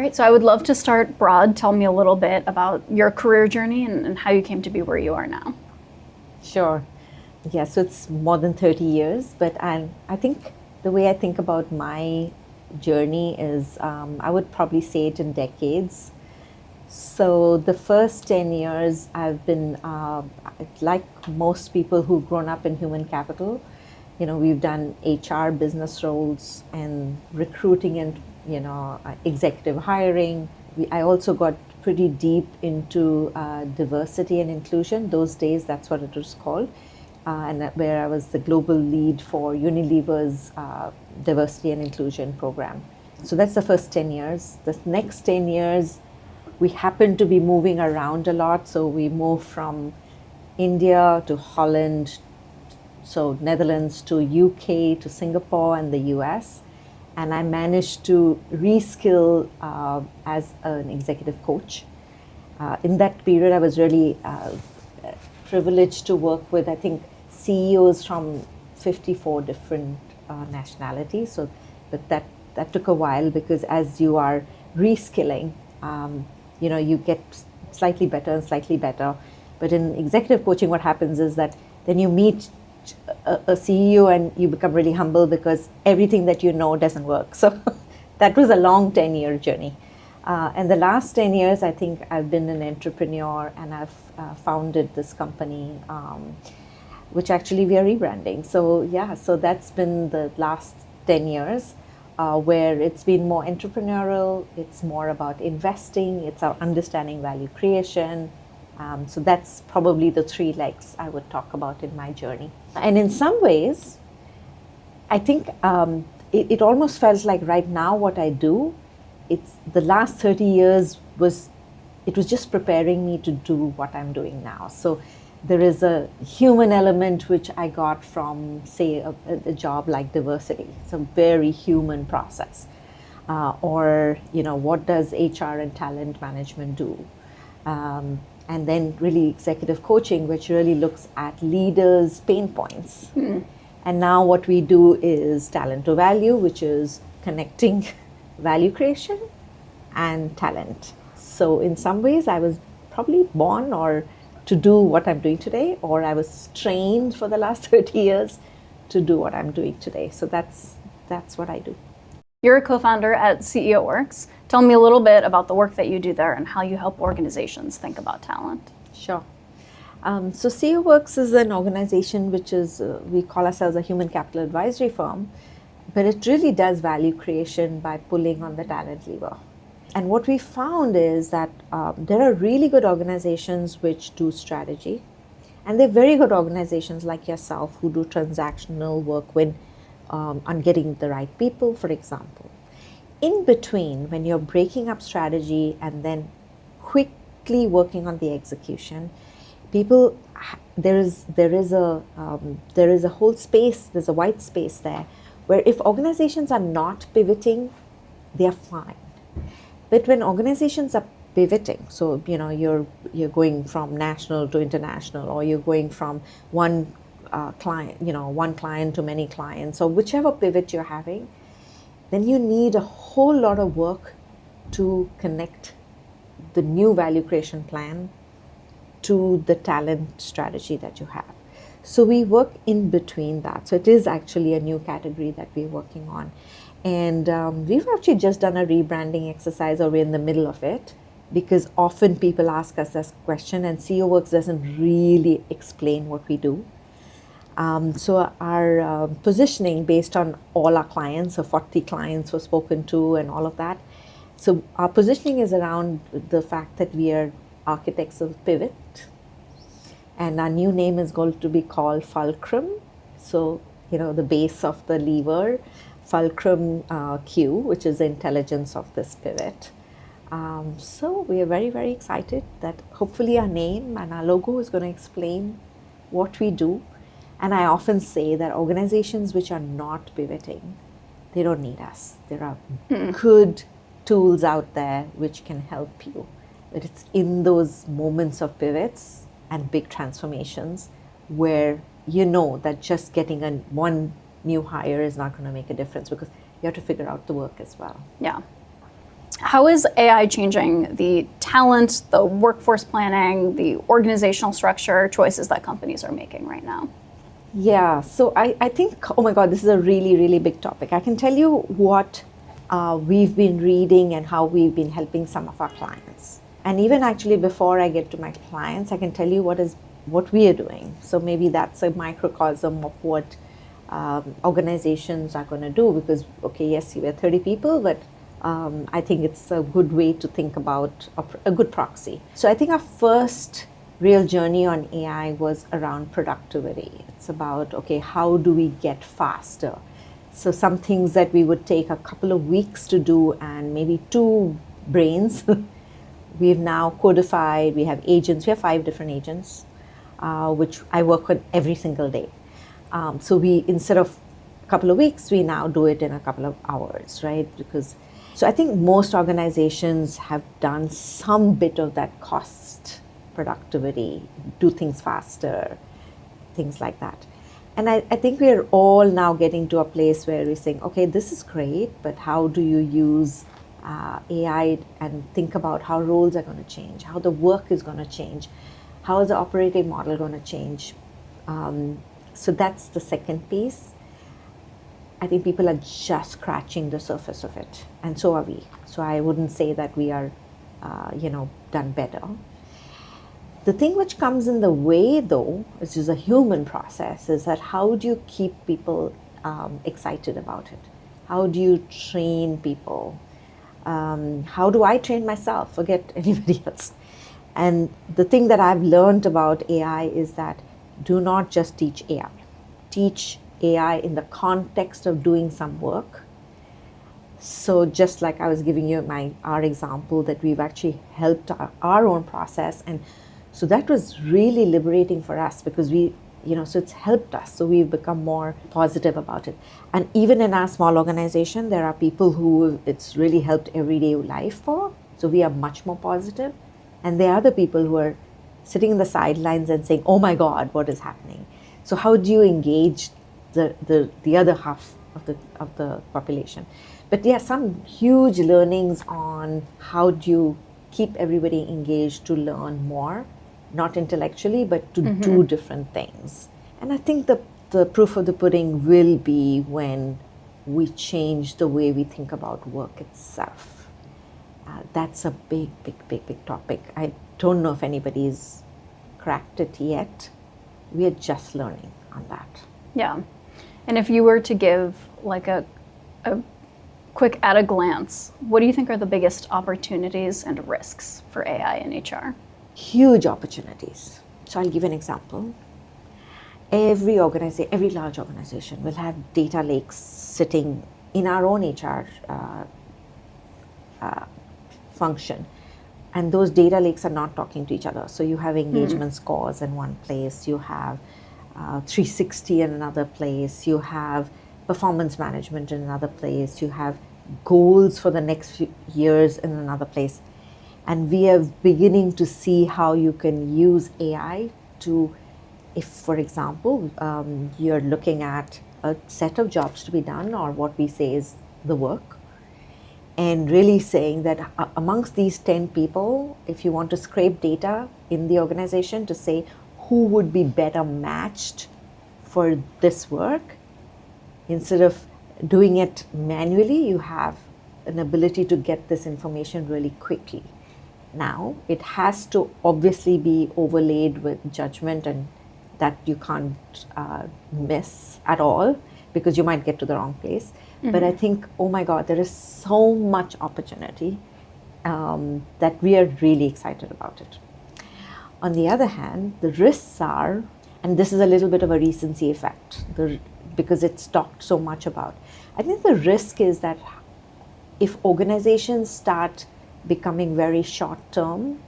Great. So I would love to start broad. Tell me a little bit about your career journey and how you came to be where you are now. Sure. Yeah, so it's more than 30 years, but I think the way I think about my journey is I would probably say it in decades. So the first 10 years I've been, like most people who've grown up in human capital, we've done HR business roles and recruiting and, executive hiring. I also got pretty deep into diversity and inclusion. Those days, that's what it was called. And where I was the global lead for Unilever's diversity and inclusion program. So that's the first 10 years. The next 10 years, we happened to be moving around a lot. So we moved from India to Holland, so Netherlands to UK to Singapore and the US. And I managed to reskill as an executive coach. In that period, I was really privileged to work with, I think, CEOs from 54 different nationalities. So but that took a while, because as you are reskilling, you get slightly better and slightly better. But in executive coaching, what happens is that then you meet a CEO and you become really humble because everything that you know doesn't work. So that was a long 10-year journey. And the last 10 years, I think I've been an entrepreneur, and I've founded this company, which actually we are rebranding. So yeah, so that's been the last 10 years. Where it's been more entrepreneurial, it's more about investing, it's our understanding value creation. So that's probably the three legs I would talk about in my journey. And in some ways, I think it almost felt like right now what I do, it's the last 30 years was just preparing me to do what I'm doing now. So there is a human element which I got from, say, a job like diversity. It's a very human process. Or, what does HR and talent management do? And then really executive coaching, which really looks at leaders' pain points. And now what we do is talent to value, which is connecting value creation and talent. So in some ways, I was probably born or to do what I'm doing today, or I was trained for the last 30 years to do what I'm doing today. So that's what I do. You're a co-founder at CEO Works. Tell me a little bit about the work that you do there and how you help organizations think about talent. Sure. So CEO Works is an organization which is, we call ourselves a human capital advisory firm, but it really does value creation by pulling on the talent lever. And what we found is that there are really good organizations which do strategy, and they're very good organizations like yourself who do transactional work on getting the right people, for example. In between, when you're breaking up strategy and then quickly working on the execution, there is a whole space, there's a white space there, where if organizations are not pivoting, they're fine. But when organizations are pivoting, so you're going from national to international, or you're going from one client to many clients, or whichever pivot you're having, then you need a whole lot of work to connect the new value creation plan to the talent strategy that you have. So we work in between that. So it is actually a new category that we're working on. And we've actually just done a rebranding exercise, or we're in the middle of it, because often people ask us this question, and CEO Works doesn't really explain what we do. So our positioning based on all our clients, so 40 clients were spoken to and all of that. So our positioning is around the fact that we are architects of pivot. And our new name is going to be called FulcrumQ. So, the base of the lever, FulcrumQ, which is the intelligence of this pivot. So we are very, very excited that hopefully our name and our logo is going to explain what we do. And I often say that organizations which are not pivoting, they don't need us. There are good tools out there which can help you. But it's in those moments of pivots and big transformations where you know that just getting one new hire is not going to make a difference, because you have to figure out the work as well. Yeah. How is AI changing the talent, the workforce planning, the organizational structure choices that companies are making right now? Yeah, so I think, oh my God, this is a really, really big topic. I can tell you what we've been reading and how we've been helping some of our clients. And even actually before I get to my clients, I can tell you what we are doing. So maybe that's a microcosm of what organizations are going to do, because, okay, yes, we're 30 people, but I think it's a good way to think about a good proxy. So I think our first real journey on AI was around productivity. It's about, okay, how do we get faster? So some things that we would take a couple of weeks to do and maybe 2 brains, we've now codified. We have agents. We have 5 different agents, which I work with every single day. So we, instead of a couple of weeks, we now do it in a couple of hours, right? So I think most organizations have done some bit of that cost productivity, do things faster, things like that. And I think we're all now getting to a place where we're saying, okay, this is great, but how do you use AI and think about how roles are going to change, how the work is going to change, how is the operating model going to change? So that's the second piece. I think people are just scratching the surface of it, and so are we. So I wouldn't say that we are, done better. The thing which comes in the way, though, which is a human process, is that how do you keep people excited about it? How do you train people? How do I train myself? Forget anybody else. And the thing that I've learned about AI is that do not just teach AI. Teach AI in the context of doing some work. So just like I was giving you our example that we've actually helped our own process, and so that was really liberating for us because so it's helped us. So we've become more positive about it. And even in our small organization, there are people who it's really helped everyday life for. So we are much more positive. And there are other people who are sitting in the sidelines and saying, oh my God, what is happening? So how do you engage the other half of the population? But there are some huge learnings on how do you keep everybody engaged to learn more, not intellectually, but to do different things. And I think the proof of the pudding will be when we change the way we think about work itself. That's a big topic. I don't know if anybody's cracked it yet. We are just learning on that. Yeah. And if you were to give like a quick at a glance, what do you think are the biggest opportunities and risks for AI in HR? Huge opportunities. So I'll give an example. Every large organization will have data lakes sitting in our own HR function. And those data lakes are not talking to each other. So you have engagement scores in one place, you have 360 in another place, you have performance management in another place, you have goals for the next few years in another place. And we are beginning to see how you can use AI to, if, for example, you're looking at a set of jobs to be done, or what we say is the work, and really saying that amongst these 10 people, if you want to scrape data in the organization to say who would be better matched for this work, instead of doing it manually, you have an ability to get this information really quickly. Now, it has to obviously be overlaid with judgment, and that you can't miss at all because you might get to the wrong place. But I think, oh my God, there is so much opportunity that we are really excited about it. On the other hand, the risks are, and this is a little bit of a recency effect because it's talked so much about. I think the risk is that if organizations start becoming very short term,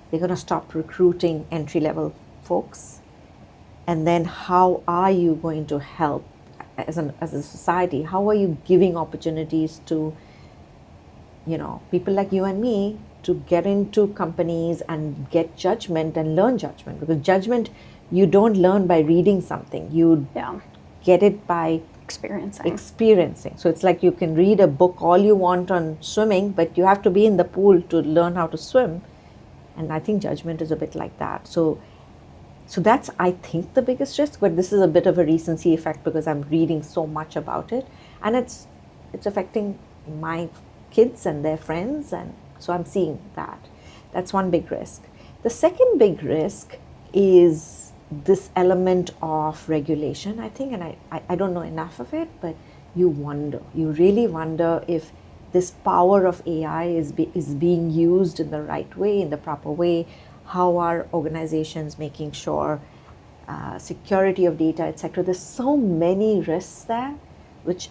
they're going to stop recruiting entry-level folks. And then how are you going to help as a society? How are you giving opportunities to people like you and me to get into companies and get judgment and learn judgment? Because judgment, you don't learn by reading something. You get it by experiencing. So it's like you can read a book all you want on swimming, but you have to be in the pool to learn how to swim. And I think judgment is a bit like that. So that's, I think, the biggest risk, but this is a bit of a recency effect because I'm reading so much about it, and it's affecting my kids and their friends, and so I'm seeing that. That's one big risk. The second big risk is this element of regulation, I think, and I don't know enough of it, but you really wonder if this power of AI is being used in the right way, in the proper way. How are organizations making sure security of data, etc.? There's so many risks there, which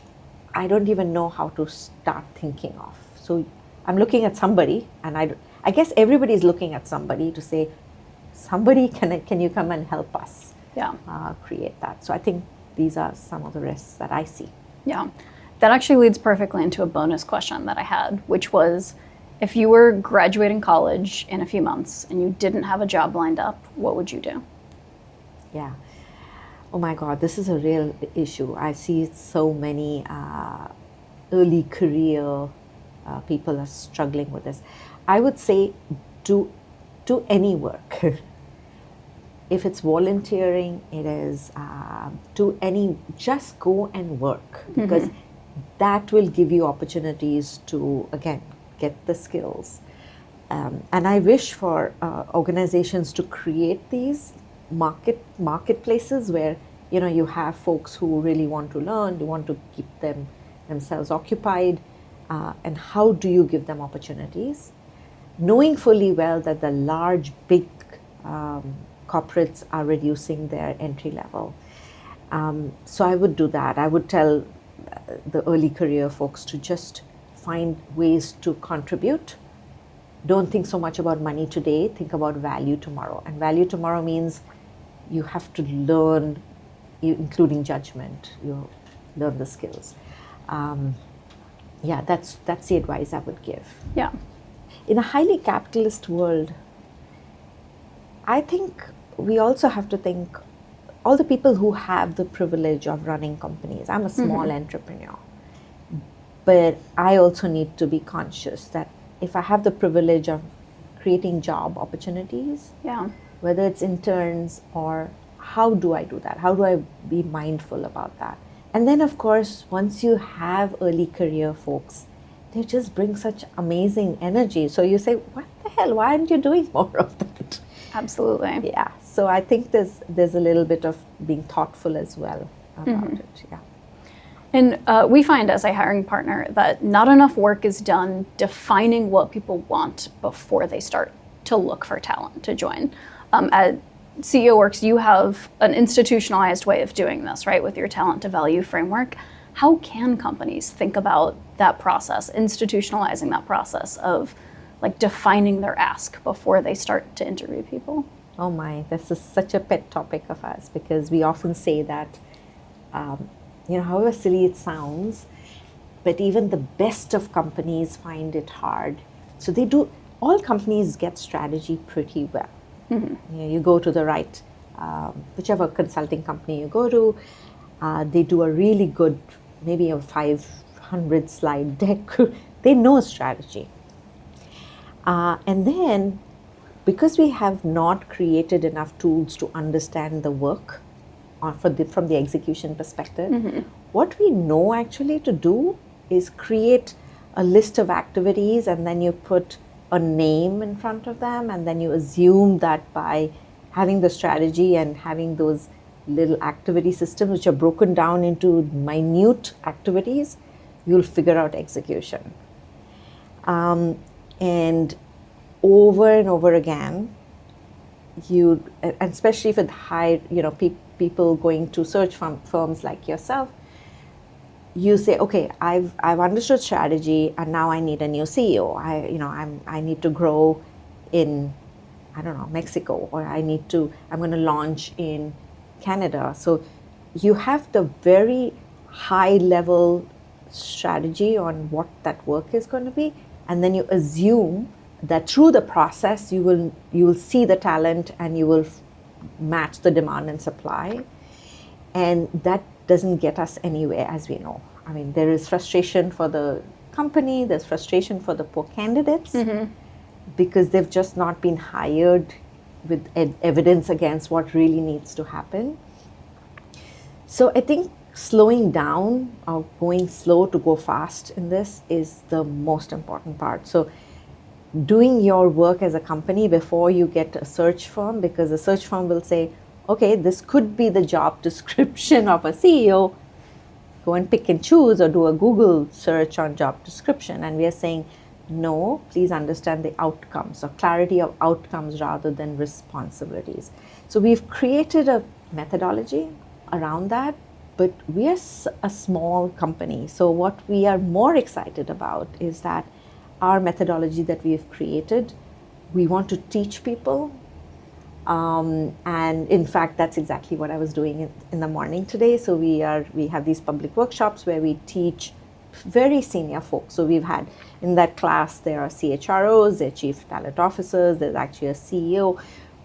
I don't even know how to start thinking of. So I'm looking at somebody, and I guess everybody's looking at somebody to say, somebody, can you come and help us create that? So I think these are some of the risks that I see. Yeah, that actually leads perfectly into a bonus question that I had, which was, if you were graduating college in a few months and you didn't have a job lined up, what would you do? Yeah. Oh my God, this is a real issue. I see so many early career people are struggling with this. I would say do any work. If it's volunteering, it is just go and work, because that will give you opportunities to, again, get the skills. And I wish for organizations to create these marketplaces where, you have folks who really want to learn, they want to keep themselves occupied, and how do you give them opportunities? Knowing fully well that the large, big corporates are reducing their entry level. So I would do that. I would tell the early career folks to just find ways to contribute. Don't think so much about money today, think about value tomorrow. And value tomorrow means you have to learn, including judgment, you learn the skills. That's the advice I would give. Yeah. In a highly capitalist world, I think we also have to think all the people who have the privilege of running companies. I'm a small entrepreneur, but I also need to be conscious that if I have the privilege of creating job opportunities, whether it's interns or how do I do that? How do I be mindful about that? And then, of course, once you have early career folks, they just bring such amazing energy. So you say, what the hell? Why aren't you doing more of that? Absolutely. Yeah. So I think there's a little bit of being thoughtful as well about it. Yeah. And we find as a hiring partner that not enough work is done defining what people want before they start to look for talent to join. At CEO Works, you have an institutionalized way of doing this, right, with your talent to value framework. How can companies think about that process, institutionalizing that process of like defining their ask before they start to interview people? Oh my, this is such a pet topic of ours, because we often say that, however silly it sounds, but even the best of companies find it hard. So all companies get strategy pretty well. You go to the right, whichever consulting company you go to, they do a really good, maybe a 500 slide deck. They know strategy. And then, because we have not created enough tools to understand the work from the execution perspective, what we know actually to do is create a list of activities, and then you put a name in front of them, and then you assume that by having the strategy and having those little activity systems which are broken down into minute activities, you'll figure out execution. And over and over again, and especially with high, people going to search firms like yourself, you say, okay, I've understood strategy, and now I need a new CEO. I need to grow in, Mexico, or I'm going to launch in Canada. So you have the very high level strategy on what that work is going to be, and then you assume that through the process you will see the talent, and you will match the demand and supply, and that doesn't get us anywhere, as we know. I mean, there is frustration for the company, there's frustration for the poor candidates, because they've just not been hired with evidence against what really needs to happen. So I think slowing down or going slow to go fast in this is the most important part. So doing your work as a company before you get a search firm, because the search firm will say, okay, this could be the job description of a CEO. Go and pick and choose or do a Google search on job description. And we are saying, no, please understand the outcomes, or clarity of outcomes rather than responsibilities. So we've created a methodology around that, but we are a small company. So what we are more excited about is that our methodology that we've created, we want to teach people. And in fact, that's exactly what I was doing in the morning today. So we have these public workshops where we teach very senior folks. So we've had in that class, there are CHROs, they're chief talent officers, there's actually a CEO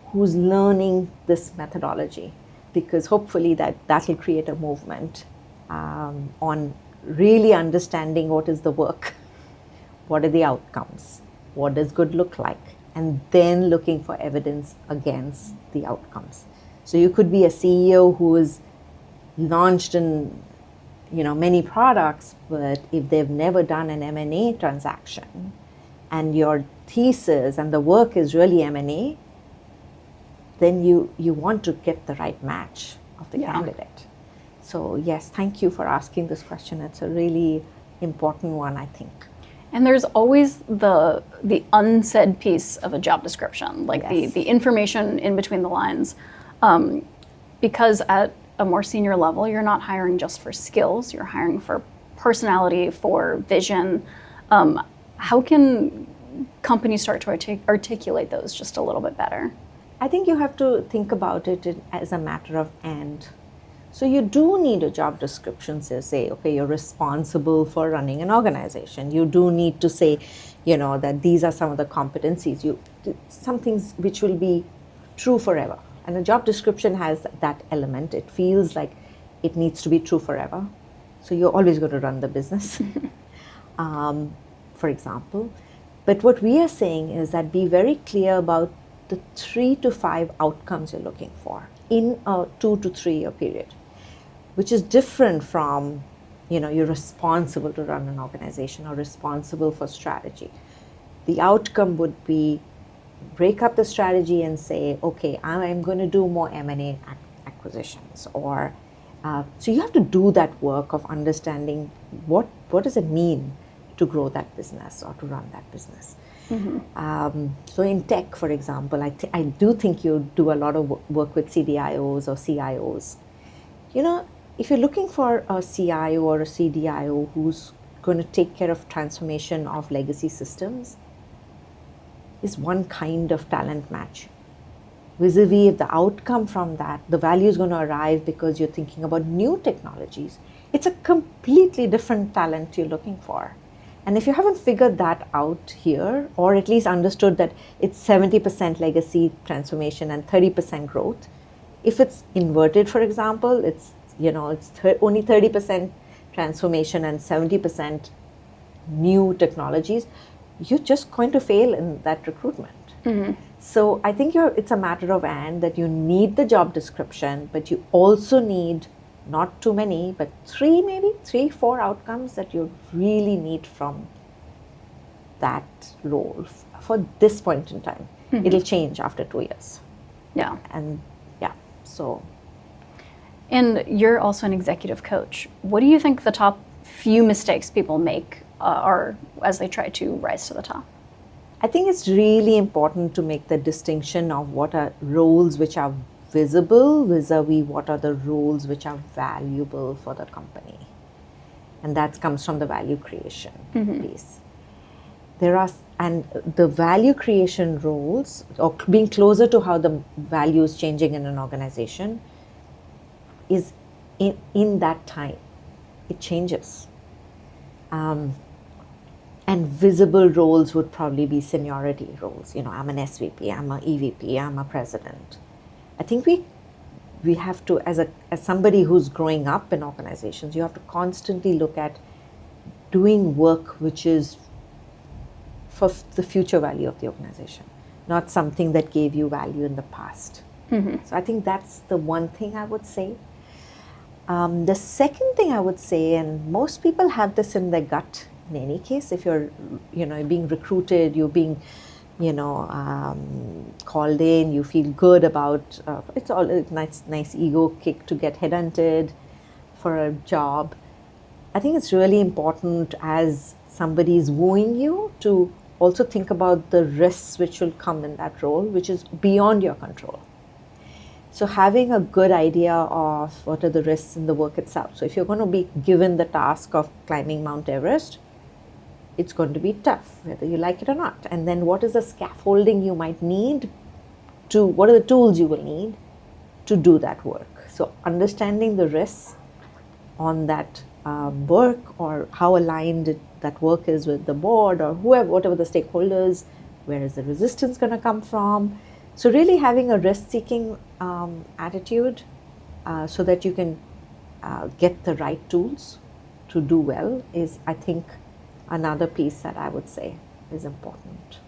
who's learning this methodology, because hopefully that will create a movement on really understanding what is the work, what are the outcomes, what does good look like, and then looking for evidence against the outcomes. So you could be a CEO who is launched in many products, but if they've never done an M&A transaction and your thesis and the work is really M&A, then you want to get the right match of the candidate. So yes, thank you for asking this question. It's a really important one, I think. And there's always the unsaid piece of a job description, like the information in between the lines, because at a more senior level, you're not hiring just for skills, you're hiring for personality, for vision. How can companies start to articulate those just a little bit better? I think you have to think about it as a matter of and. So you do need a job description to say, okay, you're responsible for running an organization. You do need to say, that these are some of the competencies. Some things which will be true forever. And a job description has that element. It feels like it needs to be true forever. So you're always going to run the business, for example. But what we are saying is that be very clear about the 3 to 5 outcomes you're looking for in a 2 to 3 year period, which is different from, you're responsible to run an organization or responsible for strategy. The outcome would be break up the strategy and say, okay, I'm going to do more M&A acquisitions, or so you have to do that work of understanding what does it mean to grow that business or to run that business. So in tech, for example, I do think you do a lot of work with CDIOs or CIOs. If you're looking for a CIO or a CDIO who's going to take care of transformation of legacy systems, is one kind of talent match. Vis-a-vis, if the outcome from that, the value is going to arrive because you're thinking about new technologies, it's a completely different talent you're looking for. And if you haven't figured that out here, or at least understood that it's 70% legacy transformation and 30% growth, if it's inverted, for example, it's only 30% transformation and 70% new technologies, you're just going to fail in that recruitment. So I think it's a matter of that you need the job description, but you also need not too many, but 3, 4 outcomes that you really need from that role for this point in time. It'll change after 2 years. Yeah. And so. And you're also an executive coach. What do you think the top few mistakes people make are as they try to rise to the top? I think it's really important to make the distinction of what are roles which are visible vis-a-vis what are the roles which are valuable for the company. And that comes from the value creation piece. And the value creation roles, or being closer to how the value is changing in an organization, is in that time. It changes. And visible roles would probably be seniority roles. I'm an SVP, I'm an EVP, I'm a president. I think we have to, as somebody who's growing up in organizations, you have to constantly look at doing work which is for the future value of the organization, not something that gave you value in the past. So I think that's the one thing I would say. The second thing I would say, and most people have this in their gut in any case, if you're, being recruited, you're being, called in, you feel good about, it's all a nice ego kick to get headhunted for a job. I think it's really important as somebody is wooing you to also think about the risks which will come in that role, which is beyond your control. So having a good idea of what are the risks in the work itself. So if you're going to be given the task of climbing Mount Everest, it's going to be tough, whether you like it or not. And then what is the scaffolding you might need what are the tools you will need to do that work? So understanding the risks on that work, or how aligned that work is with the board or whatever the stakeholders, where is the resistance going to come from? So really having a risk-seeking attitude so that you can get the right tools to do well is, I think, another piece that I would say is important.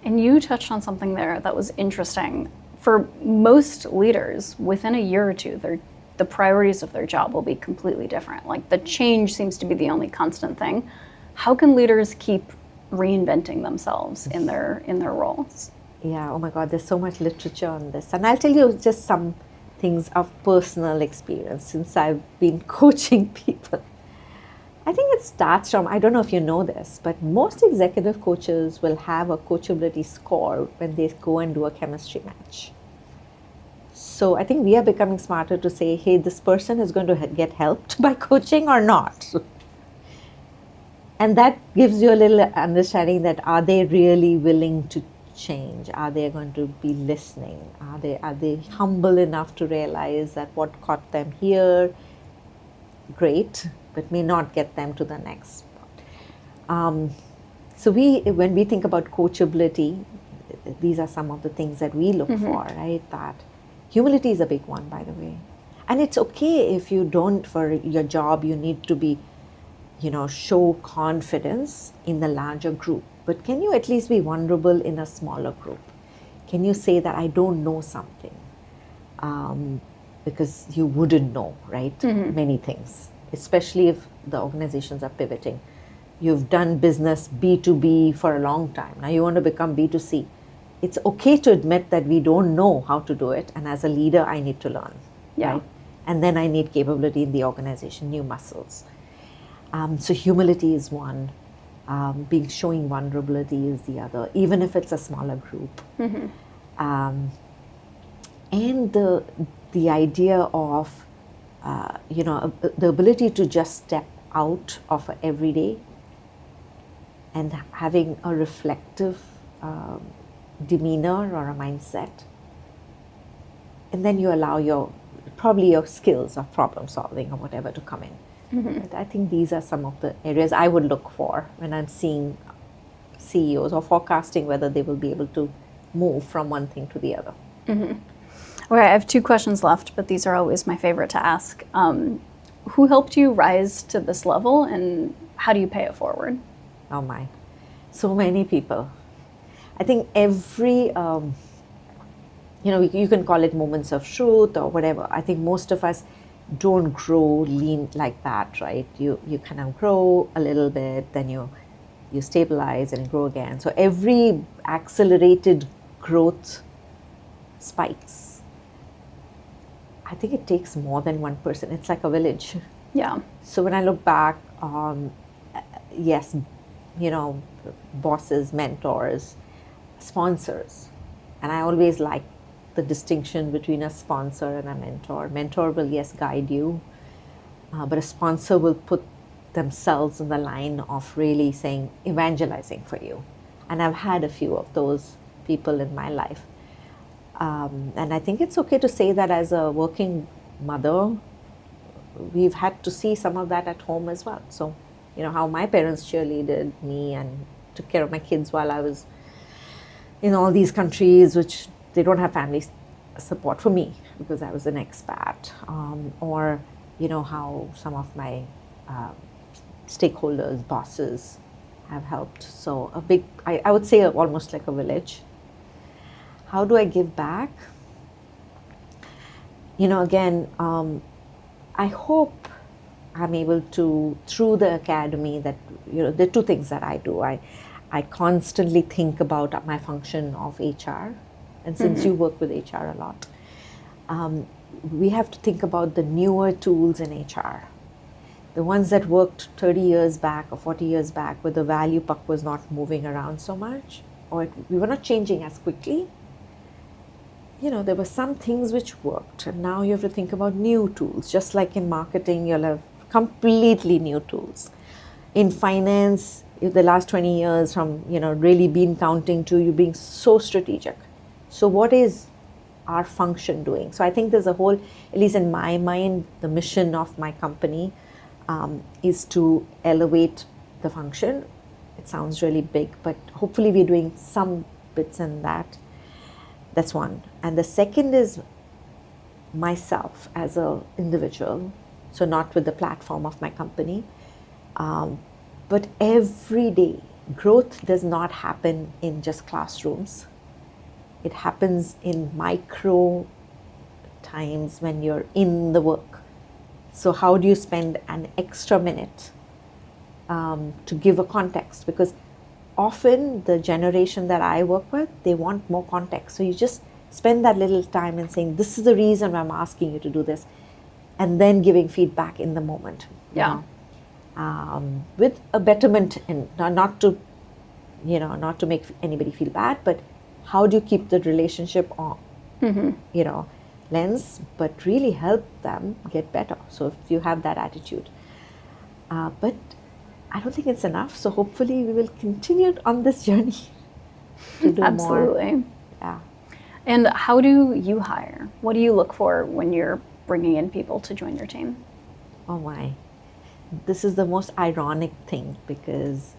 And you touched on something there that was interesting. For most leaders, within a year or two, the priorities of their job will be completely different. Like, the change seems to be the only constant thing. How can leaders keep reinventing themselves in their roles? Yeah, oh my God, there's so much literature on this. And I'll tell you just some things of personal experience since I've been coaching people. I think it starts from, I don't know if you know this, but most executive coaches will have a coachability score when they go and do a chemistry match. So I think we are becoming smarter to say, hey, this person is going to get helped by coaching or not. And that gives you a little understanding that are they really willing to change? Are they going to be listening? Are they humble enough to realize that what caught them here, great, but may not get them to the next spot. So when we think about coachability, these are some of the things that we look for, right? That humility is a big one, by the way. And it's okay if you don't, for your job, you need to be, show confidence in the larger group. But can you at least be vulnerable in a smaller group? Can you say that I don't know something? Because you wouldn't know, right? Many things, especially if the organizations are pivoting. You've done business B2B for a long time. Now you want to become B2C. It's okay to admit that we don't know how to do it. And as a leader, I need to learn. Yeah. Right? And then I need capability in the organization, new muscles. So humility is one. Showing vulnerability is the other, even if it's a smaller group. And the idea of, the ability to just step out of every day and having a reflective demeanor or a mindset. And then you allow your skills of problem solving or whatever to come in. But I think these are some of the areas I would look for when I'm seeing CEOs or forecasting whether they will be able to move from one thing to the other. Okay, I have 2 questions left, but these are always my favorite to ask. Who helped you rise to this level, and how do you pay it forward? Oh my, so many people. I think every, you can call it moments of truth or whatever. I think most of us don't grow lean like that, right? You kind of grow a little bit, then you stabilize and grow again. So every accelerated growth spikes. I think it takes more than one person. It's like a village. Yeah. So when I look back, yes, bosses, mentors, sponsors, and I always like the distinction between a sponsor and a mentor. Mentor will, yes, guide you, but a sponsor will put themselves in the line of really saying, evangelizing for you. And I've had a few of those people in my life. And I think it's okay to say that as a working mother, we've had to see some of that at home as well. So, how my parents cheerleaded me and took care of my kids while I was in all these countries, which they don't have families support for me because I was an expat, or how some of my stakeholders, bosses have helped. So I would say almost like a village. How do I give back? Again, I hope I'm able to, through the academy, that there are two things that I do. I constantly think about my function of HR, and since you work with HR a lot, we have to think about the newer tools in HR. The ones that worked 30 years back or 40 years back, where the value puck was not moving around so much, or we were not changing as quickly. There were some things which worked, and now you have to think about new tools. Just like in marketing, you'll have completely new tools. In finance, the last 20 years from, really bean counting to you being so strategic. So what is our function doing? So I think there's a whole, at least in my mind, the mission of my company is to elevate the function. It sounds really big, but hopefully we're doing some bits in that. That's one. And the second is myself as an individual, so not with the platform of my company, but every day. Growth does not happen in just classrooms. It happens in micro times when you're in the work. So how do you spend an extra minute to give a context? Because often the generation that I work with, they want more context. So you just spend that little time in saying, this is the reason I'm asking you to do this, and then giving feedback in the moment. Yeah. With a betterment, in not to make anybody feel bad, but how do you keep the relationship on, lens, but really help them get better. So if you have that attitude, but I don't think it's enough. So hopefully we will continue on this journey to do Absolutely. more. Yeah. And how do you hire? What do you look for when you're bringing in people to join your team? Oh my. This is the most ironic thing because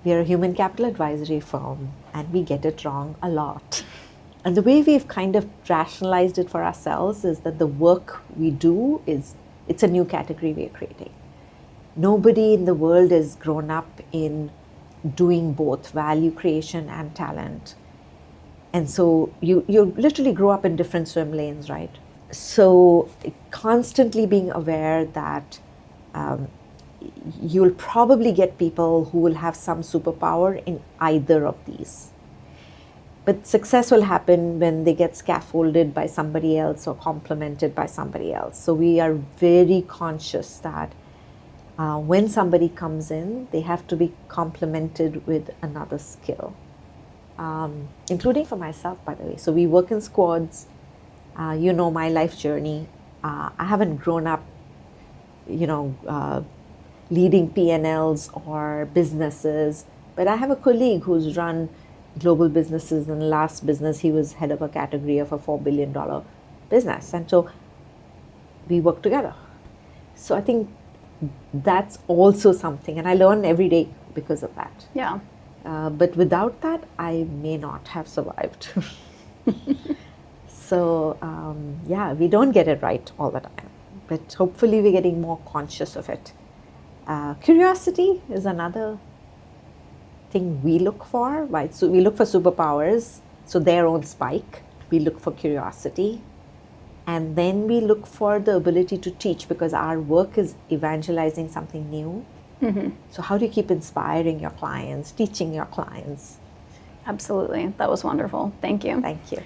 we are a human capital advisory firm and we get it wrong a lot. And the way we've kind of rationalized it for ourselves is that the work we do it's a new category we're creating. Nobody in the world has grown up in doing both value creation and talent. And so you literally grow up in different swim lanes, right? So constantly being aware that you'll probably get people who will have some superpower in either of these. But success will happen when they get scaffolded by somebody else or complemented by somebody else. So we are very conscious that when somebody comes in, they have to be complemented with another skill, including for myself, by the way. So we work in squads. My life journey. I haven't grown up, leading P&Ls or businesses, but I have a colleague who's run global businesses. In the last business, he was head of a category of a $4 billion business. And so we work together. So I think that's also something, and I learn every day because of that. Yeah. But without that, I may not have survived. So, we don't get it right all the time, but hopefully we're getting more conscious of it. Curiosity is another thing we look for, right? So we look for superpowers, so their own spike. We look for curiosity. And then we look for the ability to teach, because our work is evangelizing something new. Mm-hmm. So how do you keep inspiring your clients, teaching your clients? Absolutely. That was wonderful. Thank you. Thank you.